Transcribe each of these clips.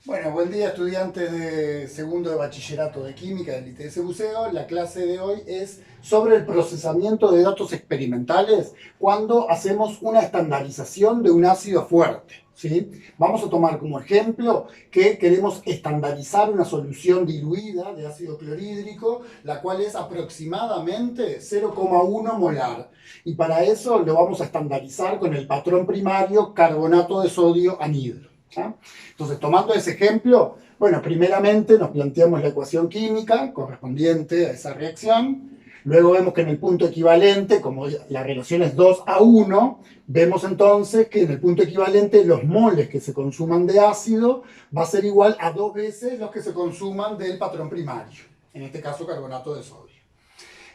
Bueno, buen día estudiantes de segundo de bachillerato de química del ITS Buceo. La clase de hoy es sobre el procesamiento de datos experimentales cuando hacemos una estandarización de un ácido fuerte. ¿Sí? Vamos a tomar como ejemplo que queremos estandarizar una solución diluida de ácido clorhídrico, la cual es aproximadamente 0,1 molar. Y para eso lo vamos a estandarizar con el patrón primario carbonato de sodio anhidro. ¿Ah? Entonces, tomando ese ejemplo, bueno, primeramente nos planteamos la ecuación química correspondiente a esa reacción. Luego vemos que en el punto equivalente, como la relación es 2 a 1, vemos entonces que en el punto equivalente los moles que se consuman de ácido va a ser igual a 2 veces los que se consuman del patrón primario, en este caso carbonato de sodio.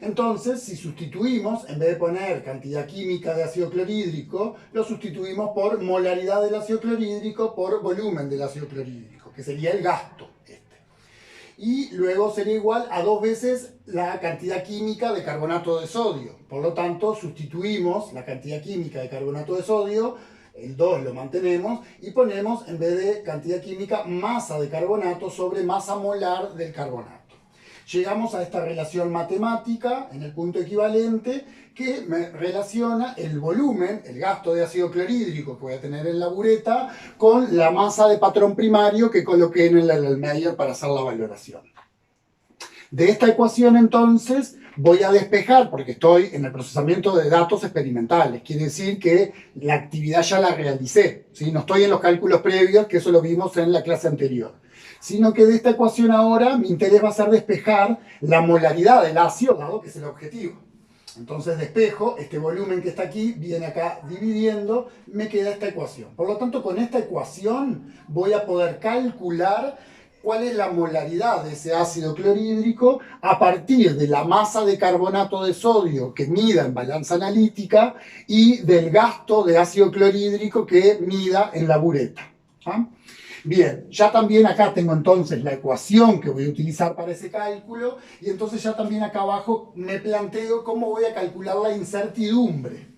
Entonces, si sustituimos, en vez de poner cantidad química de ácido clorhídrico, lo sustituimos por molaridad del ácido clorhídrico por volumen del ácido clorhídrico, que sería el gasto. Y luego sería igual a 2 veces la cantidad química de carbonato de sodio. Por lo tanto, sustituimos la cantidad química de carbonato de sodio, el 2 lo mantenemos, y ponemos, en vez de cantidad química, masa de carbonato sobre masa molar del carbonato. Llegamos a esta relación matemática en el punto equivalente que me relaciona el volumen, el gasto de ácido clorhídrico que voy a tener en la bureta, con la masa de patrón primario que coloqué en el Erlenmeyer para hacer la valoración. De esta ecuación entonces voy a despejar, porque estoy en el procesamiento de datos experimentales, quiere decir que la actividad ya la realicé, ¿sí? No estoy en los cálculos previos, que eso lo vimos en la clase anterior, sino que de esta ecuación ahora mi interés va a ser despejar la molaridad del ácido, dado que es el objetivo. Entonces despejo, este volumen que está aquí, viene acá dividiendo, me queda esta ecuación. Por lo tanto, con esta ecuación voy a poder calcular cuál es la molaridad de ese ácido clorhídrico a partir de la masa de carbonato de sodio que mida en balanza analítica y del gasto de ácido clorhídrico que mida en la bureta. ¿Ah? Bien, ya también acá tengo entonces la ecuación que voy a utilizar para ese cálculo y entonces ya también acá abajo me planteo cómo voy a calcular la incertidumbre.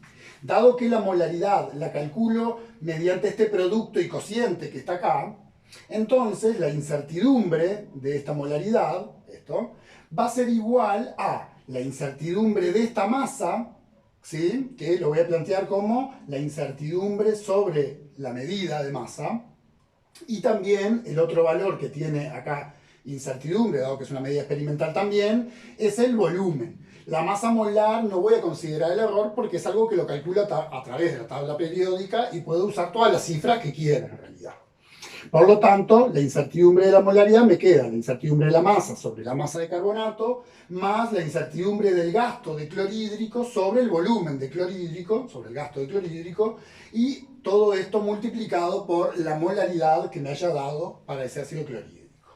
Dado que la molaridad la calculo mediante este producto y cociente que está acá, entonces la incertidumbre de esta molaridad, esto, va a ser igual a la incertidumbre de esta masa, ¿sí? Que lo voy a plantear como la incertidumbre sobre la medida de masa, y también el otro valor que tiene acá incertidumbre, dado que es una medida experimental también, es el volumen. La masa molar no voy a considerar el error porque es algo que lo calculo a través de la tabla periódica y puedo usar todas las cifras que quiera en realidad. Por lo tanto, la incertidumbre de la molaridad me queda la incertidumbre de la masa sobre la masa de carbonato, más la incertidumbre del gasto de clorhídrico sobre el volumen de clorhídrico, sobre el gasto de clorhídrico, y todo esto multiplicado por la molaridad que me haya dado para ese ácido clorhídrico.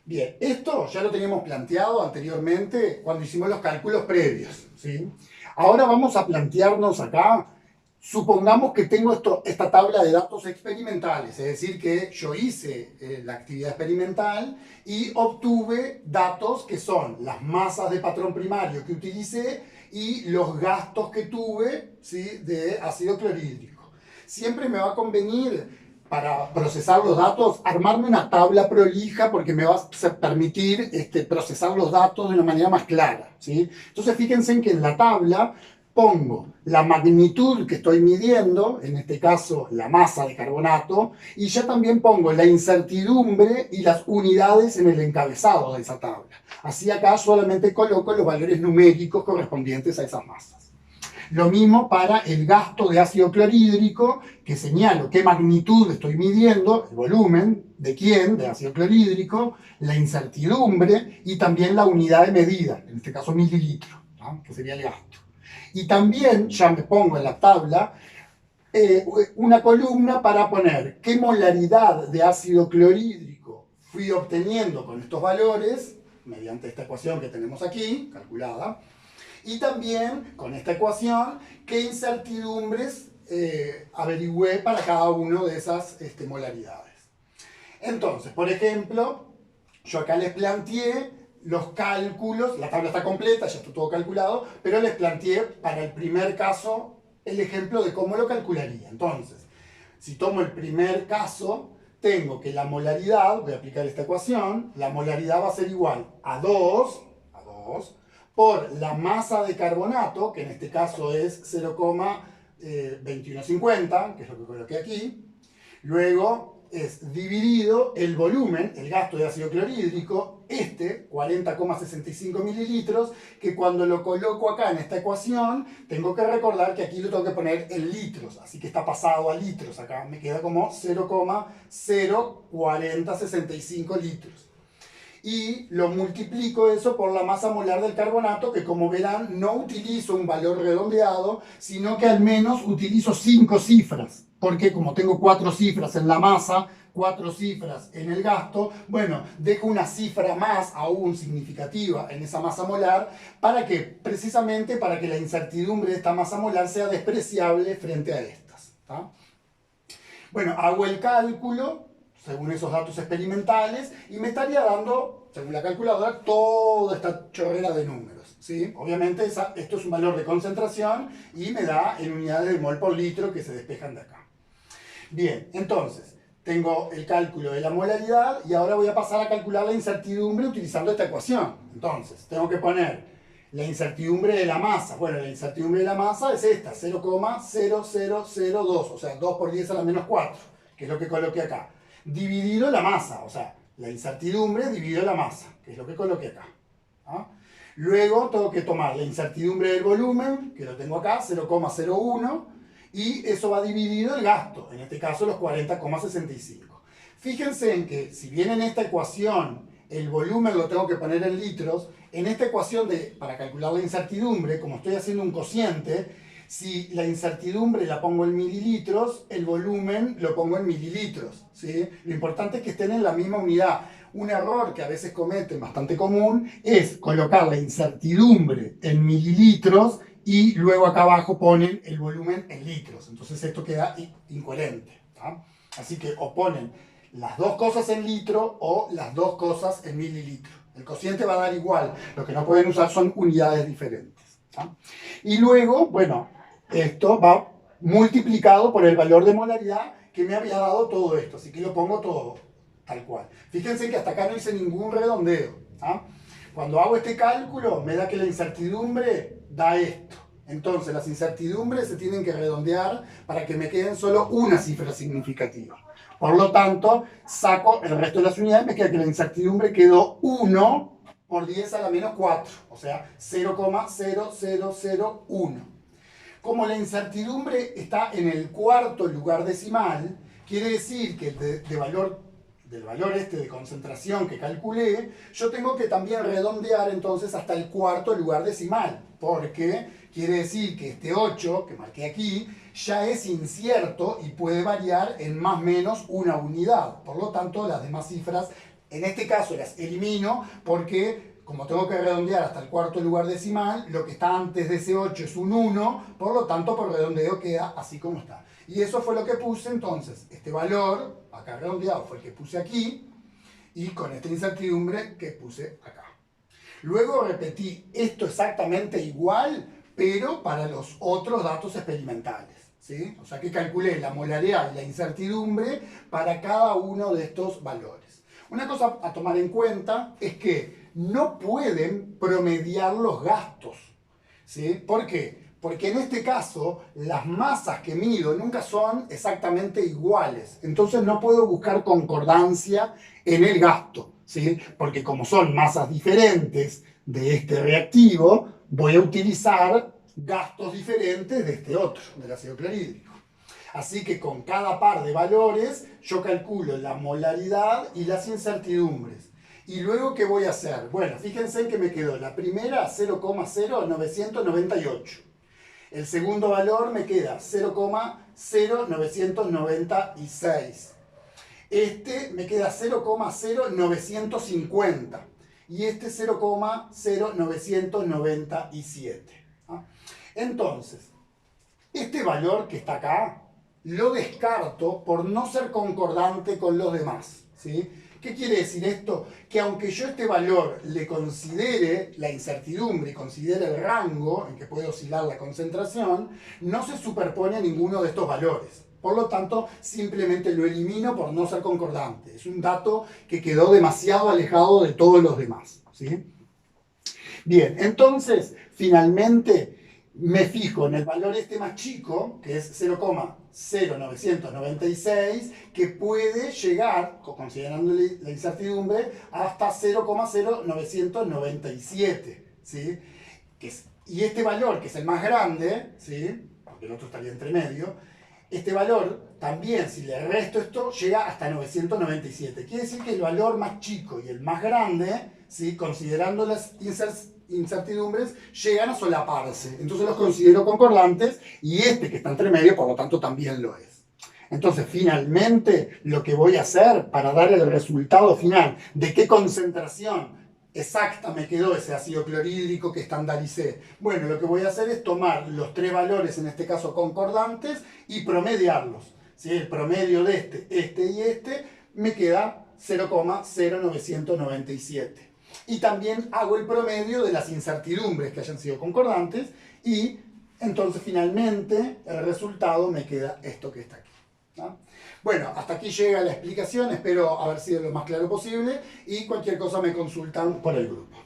Bien, esto ya lo teníamos planteado anteriormente cuando hicimos los cálculos previos, ¿sí? Ahora vamos a plantearnos acá. Supongamos que tengo esta tabla de datos experimentales, es decir, que yo hice la actividad experimental y obtuve datos que son las masas de patrón primario que utilicé y los gastos que tuve, ¿sí?, de ácido clorhídrico. Siempre me va a convenir, para procesar los datos, armarme una tabla prolija porque me va a permitir procesar los datos de una manera más clara, ¿sí? Entonces fíjense en que en la tabla pongo la magnitud que estoy midiendo, en este caso la masa de carbonato, y ya también pongo la incertidumbre y las unidades en el encabezado de esa tabla. Así acá solamente coloco los valores numéricos correspondientes a esas masas. Lo mismo para el gasto de ácido clorhídrico, que señalo qué magnitud estoy midiendo, el volumen, de quién, de ácido clorhídrico, la incertidumbre y también la unidad de medida, en este caso mililitro, ¿no?, que sería el gasto. Y también ya me pongo en la tabla una columna para poner qué molaridad de ácido clorhídrico fui obteniendo con estos valores, mediante esta ecuación que tenemos aquí, calculada, y también con esta ecuación qué incertidumbres averigüé para cada una de esas molaridades. Entonces, por ejemplo, yo acá les planteé los cálculos, la tabla está completa, ya está todo calculado, pero les planteé para el primer caso el ejemplo de cómo lo calcularía. Entonces, si tomo el primer caso, tengo que la molaridad, voy a aplicar esta ecuación, la molaridad va a ser igual a 2 por la masa de carbonato, que en este caso es 0,2150, que es lo que coloqué aquí. Luego es dividido el volumen, el gasto de ácido clorhídrico, 40,65 mililitros, que cuando lo coloco acá en esta ecuación, tengo que recordar que aquí lo tengo que poner en litros, así que está pasado a litros, acá me queda como 0,04065 litros. Y lo multiplico eso por la masa molar del carbonato, que como verán no utilizo un valor redondeado, sino que al menos utilizo 5 cifras, porque como tengo 4 cifras en la masa, 4 cifras en el gasto, bueno, dejo una cifra más aún significativa en esa masa molar, para que, precisamente para que la incertidumbre de esta masa molar sea despreciable frente a estas, ¿tá? Bueno, hago el cálculo según esos datos experimentales, y me estaría dando, según la calculadora, toda esta chorrera de números, ¿sí? Obviamente esto es un valor de concentración y me da en unidades de mol por litro que se despejan de acá. Bien, entonces, tengo el cálculo de la molaridad y ahora voy a pasar a calcular la incertidumbre utilizando esta ecuación. Entonces, tengo que poner la incertidumbre de la masa. Bueno, la incertidumbre de la masa es esta, 0,0002, o sea, 2 por 10 a la menos 4, que es lo que coloqué acá. Dividido la masa, o sea, la incertidumbre dividido la masa, que es lo que coloqué acá. ¿Ah? Luego tengo que tomar la incertidumbre del volumen, que lo tengo acá, 0,01, y eso va dividido el gasto, en este caso los 40,65. Fíjense en que, si bien en esta ecuación el volumen lo tengo que poner en litros, en esta ecuación para calcular la incertidumbre, como estoy haciendo un cociente, si la incertidumbre la pongo en mililitros, el volumen lo pongo en mililitros, ¿sí? Lo importante es que estén en la misma unidad. Un error que a veces cometen, bastante común, es colocar la incertidumbre en mililitros y luego acá abajo ponen el volumen en litros. Entonces esto queda incoherente, ¿tá? Así que o ponen las dos cosas en litro o las dos cosas en mililitro. El cociente va a dar igual, lo que no pueden usar son unidades diferentes, ¿tá? Y luego, bueno, esto va multiplicado por el valor de molaridad que me había dado todo esto, así que lo pongo todo tal cual. Fíjense que hasta acá no hice ningún redondeo, ¿ah? Cuando hago este cálculo me da que la incertidumbre da esto. Entonces las incertidumbres se tienen que redondear para que me queden solo una cifra significativa. Por lo tanto, saco el resto de las unidades, me queda que la incertidumbre quedó 1 por 10 a la menos 4, o sea, 0,0001. Como la incertidumbre está en el cuarto lugar decimal, quiere decir que del valor este de concentración que calculé, yo tengo que también redondear entonces hasta el cuarto lugar decimal, porque quiere decir que este 8 que marqué aquí ya es incierto y puede variar en más o menos una unidad. Por lo tanto, las demás cifras, en este caso las elimino porque, como tengo que redondear hasta el cuarto lugar decimal, lo que está antes de ese 8 es un 1, por lo tanto por redondeo queda así como está. Y eso fue lo que puse entonces. Este valor, acá redondeado, fue el que puse aquí, y con esta incertidumbre que puse acá. Luego repetí esto exactamente igual, pero para los otros datos experimentales, ¿sí? O sea que calculé la molaridad y la incertidumbre para cada uno de estos valores. Una cosa a tomar en cuenta es que no pueden promediar los gastos, ¿sí? ¿Por qué? Porque en este caso las masas que mido nunca son exactamente iguales, entonces no puedo buscar concordancia en el gasto, ¿sí? Porque como son masas diferentes de este reactivo, voy a utilizar gastos diferentes de este otro, del ácido clorhídrico. Así que con cada par de valores yo calculo la molaridad y las incertidumbres. ¿Y luego qué voy a hacer? Bueno, fíjense que me quedó la primera 0,0998. El segundo valor me queda 0,0996. Este me queda 0,0950. Y este 0,0997. Entonces, este valor que está acá lo descarto por no ser concordante con los demás, ¿sí? ¿Qué quiere decir esto? Que aunque yo este valor le considere la incertidumbre y considere el rango en que puede oscilar la concentración, no se superpone a ninguno de estos valores. Por lo tanto, simplemente lo elimino por no ser concordante. Es un dato que quedó demasiado alejado de todos los demás, ¿sí? Bien, entonces, finalmente me fijo en el valor este más chico, que es 0,0996, que puede llegar, considerando la incertidumbre, hasta 0,0997, ¿sí? Y este valor, que es el más grande, ¿sí? Porque el otro estaría entre medio, este valor también, si le resto esto, llega hasta 997. Quiere decir que el valor más chico y el más grande, ¿sí? Considerando las incertidumbres, llegan a solaparse. Entonces los considero concordantes y este que está entre medio, por lo tanto, también lo es. Entonces, finalmente, lo que voy a hacer para dar el resultado final de qué concentración exacta me quedó ese ácido clorhídrico que estandaricé. Bueno, lo que voy a hacer es tomar los tres valores, en este caso concordantes, y promediarlos. ¿Sí? El promedio de este y este, me queda 0,0997. Y también hago el promedio de las incertidumbres que hayan sido concordantes y entonces finalmente el resultado me queda esto que está aquí, ¿no? Bueno, hasta aquí llega la explicación, espero haber sido lo más claro posible y cualquier cosa me consultan por el grupo.